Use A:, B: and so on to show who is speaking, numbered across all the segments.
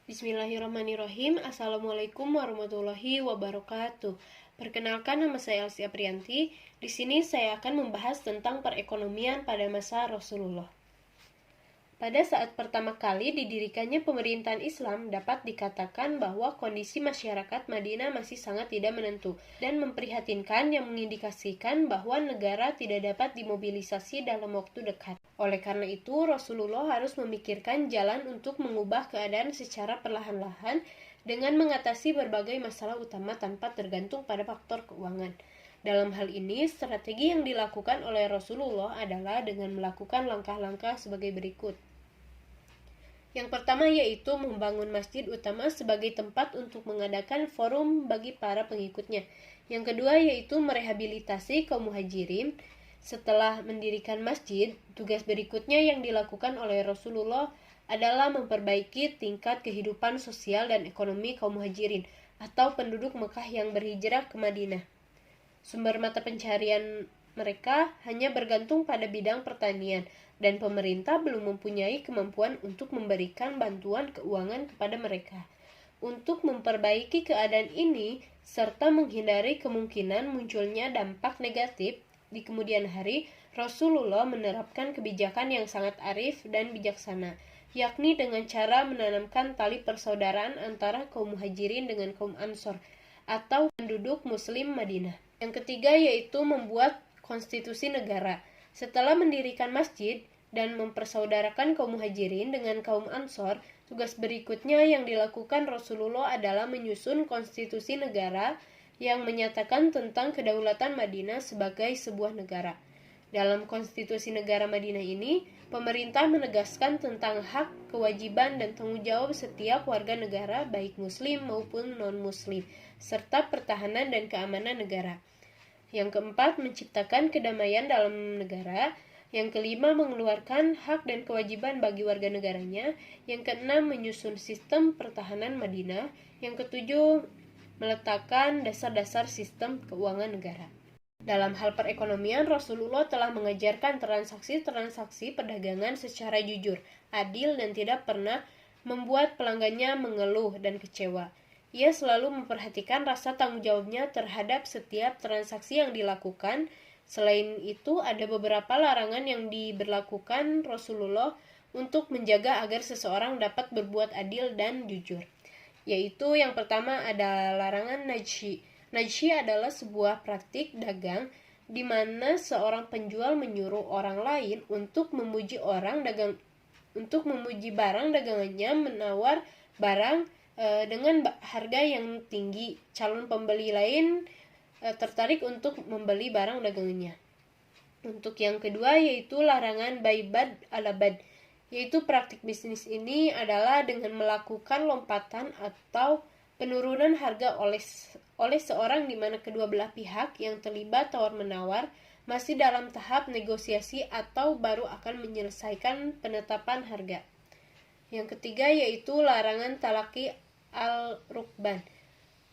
A: Bismillahirrahmanirrahim. Assalamualaikum warahmatullahi wabarakatuh. Perkenalkan, nama saya Elsie Aprianti. Di sini saya akan membahas tentang perekonomian pada masa Rasulullah. Pada saat pertama kali didirikannya pemerintahan Islam, dapat dikatakan bahwa kondisi masyarakat Madinah masih sangat tidak menentu dan memprihatinkan, yang mengindikasikan bahwa negara tidak dapat dimobilisasi dalam waktu dekat. Oleh karena itu, Rasulullah harus memikirkan jalan untuk mengubah keadaan secara perlahan-lahan dengan mengatasi berbagai masalah utama tanpa tergantung pada faktor keuangan. Dalam hal ini, strategi yang dilakukan oleh Rasulullah adalah dengan melakukan langkah-langkah sebagai berikut. Yang pertama yaitu membangun masjid utama sebagai tempat untuk mengadakan forum bagi para pengikutnya. Yang kedua yaitu merehabilitasi kaum muhajirin. Setelah mendirikan masjid, tugas berikutnya yang dilakukan oleh Rasulullah adalah memperbaiki tingkat kehidupan sosial dan ekonomi kaum muhajirin atau penduduk Mekah yang berhijrah ke Madinah. Sumber mata pencarian mereka hanya bergantung pada bidang pertanian, dan pemerintah belum mempunyai kemampuan untuk memberikan bantuan keuangan kepada mereka. Untuk memperbaiki keadaan ini, serta menghindari kemungkinan munculnya dampak negatif di kemudian hari, Rasulullah menerapkan kebijakan yang sangat arif dan bijaksana, yakni dengan cara menanamkan tali persaudaraan antara kaum muhajirin dengan kaum ansor, atau penduduk muslim Madinah. Yang ketiga yaitu membuat konstitusi negara. Setelah mendirikan masjid dan mempersaudarakan kaum muhajirin dengan kaum ansor, tugas berikutnya yang dilakukan Rasulullah adalah menyusun konstitusi negara yang menyatakan tentang kedaulatan Madinah sebagai sebuah negara. Dalam konstitusi negara Madinah ini, pemerintah menegaskan tentang hak, kewajiban, dan tanggung jawab setiap warga negara, baik muslim maupun non-muslim, serta pertahanan dan keamanan negara. Yang keempat, menciptakan kedamaian dalam negara. Yang kelima, mengeluarkan hak dan kewajiban bagi warga negaranya. Yang keenam, menyusun sistem pertahanan Madinah. Yang ketujuh, meletakkan dasar-dasar sistem keuangan negara. Dalam hal perekonomian, Rasulullah telah mengajarkan transaksi-transaksi perdagangan secara jujur, adil, dan tidak pernah membuat pelanggannya mengeluh dan kecewa. Ia selalu memperhatikan rasa tanggung jawabnya terhadap setiap transaksi yang dilakukan. Selain itu, ada beberapa larangan yang diberlakukan Rasulullah untuk menjaga agar seseorang dapat berbuat adil dan jujur. Yaitu yang pertama ada larangan najshi. Najshi adalah sebuah praktik dagang di mana seorang penjual menyuruh orang lain untuk memuji barang dagangannya, menawar barang dengan harga yang tinggi. Calon pembeli lain tertarik untuk membeli barang dagangannya. Untuk yang kedua yaitu larangan baibad alabad, yaitu praktik bisnis ini adalah dengan melakukan lompatan atau penurunan harga oleh seorang di mana kedua belah pihak yang terlibat tawar-menawar masih dalam tahap negosiasi atau baru akan menyelesaikan penetapan harga. Yang ketiga yaitu larangan talaki al-rukban.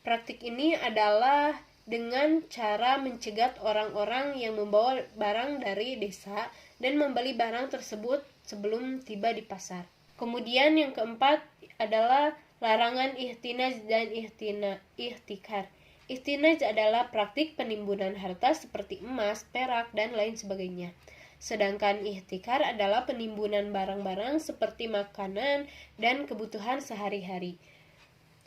A: Praktik ini adalah dengan cara mencegat orang-orang yang membawa barang dari desa dan membeli barang tersebut sebelum tiba di pasar. Kemudian yang keempat adalah larangan ihtinaz dan ihtikar. Ihtinaz adalah praktik penimbunan harta seperti emas, perak, dan lain sebagainya. Sedangkan ihtikar adalah penimbunan barang-barang seperti makanan dan kebutuhan sehari-hari.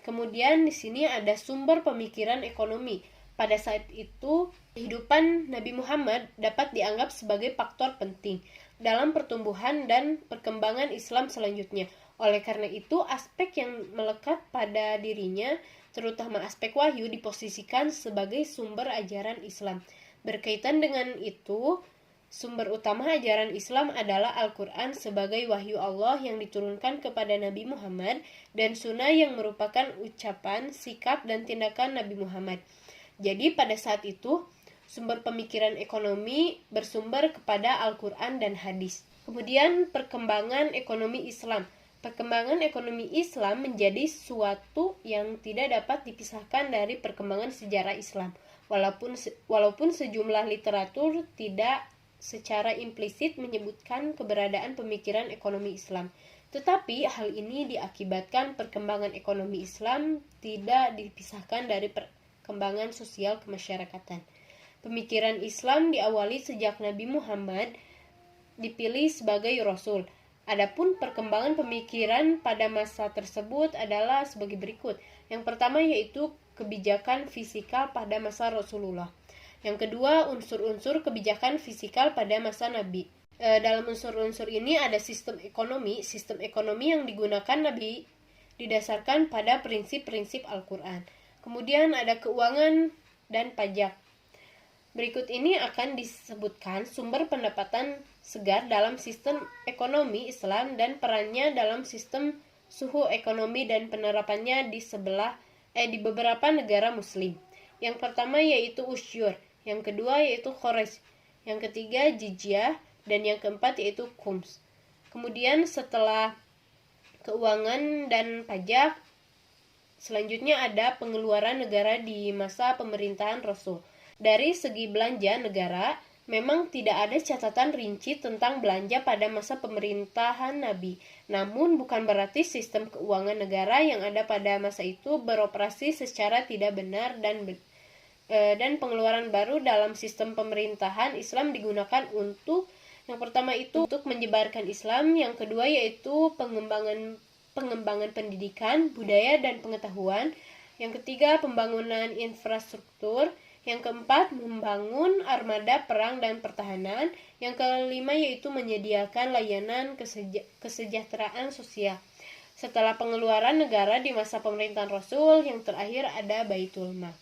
A: Kemudian di sini ada sumber pemikiran ekonomi. Pada saat itu, kehidupan Nabi Muhammad dapat dianggap sebagai faktor penting dalam pertumbuhan dan perkembangan Islam selanjutnya. Oleh karena itu, aspek yang melekat pada dirinya, terutama aspek wahyu, diposisikan sebagai sumber ajaran Islam. Berkaitan dengan itu, sumber utama ajaran Islam adalah Al-Quran sebagai wahyu Allah yang diturunkan kepada Nabi Muhammad, dan sunnah yang merupakan ucapan, sikap, dan tindakan Nabi Muhammad. Jadi pada saat itu, sumber pemikiran ekonomi bersumber kepada Al-Quran dan hadis. Kemudian perkembangan ekonomi Islam. Perkembangan ekonomi Islam menjadi suatu yang tidak dapat dipisahkan dari perkembangan sejarah Islam. Walaupun sejumlah literatur tidak secara implisit menyebutkan keberadaan pemikiran ekonomi Islam, Tetapi hal ini diakibatkan perkembangan ekonomi Islam tidak dipisahkan dari perkembangan sosial kemasyarakatan. Pemikiran Islam diawali sejak Nabi Muhammad dipilih sebagai Rasul. Adapun perkembangan pemikiran pada masa tersebut adalah sebagai berikut. Yang pertama yaitu kebijakan fisikal pada masa Rasulullah. Yang kedua, unsur-unsur kebijakan fisikal pada masa Nabi. Dalam unsur-unsur ini ada sistem ekonomi. Sistem ekonomi yang digunakan Nabi didasarkan pada prinsip-prinsip Al-Quran. Kemudian ada keuangan dan pajak. Berikut ini akan disebutkan sumber pendapatan segar dalam sistem ekonomi Islam dan perannya dalam sistem suhu ekonomi dan penerapannya di beberapa negara Muslim. Yang pertama yaitu usyur, yang kedua yaitu kharaj, yang ketiga jizyah, dan yang keempat yaitu khums. Kemudian setelah keuangan dan pajak, selanjutnya ada pengeluaran negara di masa pemerintahan Rasul. Dari segi belanja negara, memang tidak ada catatan rinci tentang belanja pada masa pemerintahan Nabi. Namun bukan berarti sistem keuangan negara yang ada pada masa itu beroperasi secara tidak benar dan pengeluaran baru dalam sistem pemerintahan Islam digunakan untuk yang pertama itu untuk menyebarkan Islam, yang kedua yaitu pengembangan pendidikan, budaya dan pengetahuan, yang ketiga pembangunan infrastruktur, yang keempat membangun armada perang dan pertahanan, yang kelima yaitu menyediakan layanan kesejahteraan sosial. Setelah pengeluaran negara di masa pemerintahan Rasul, yang terakhir ada Baitul Mal.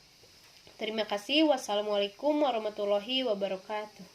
A: Terima kasih. Wassalamualaikum warahmatullahi wabarakatuh.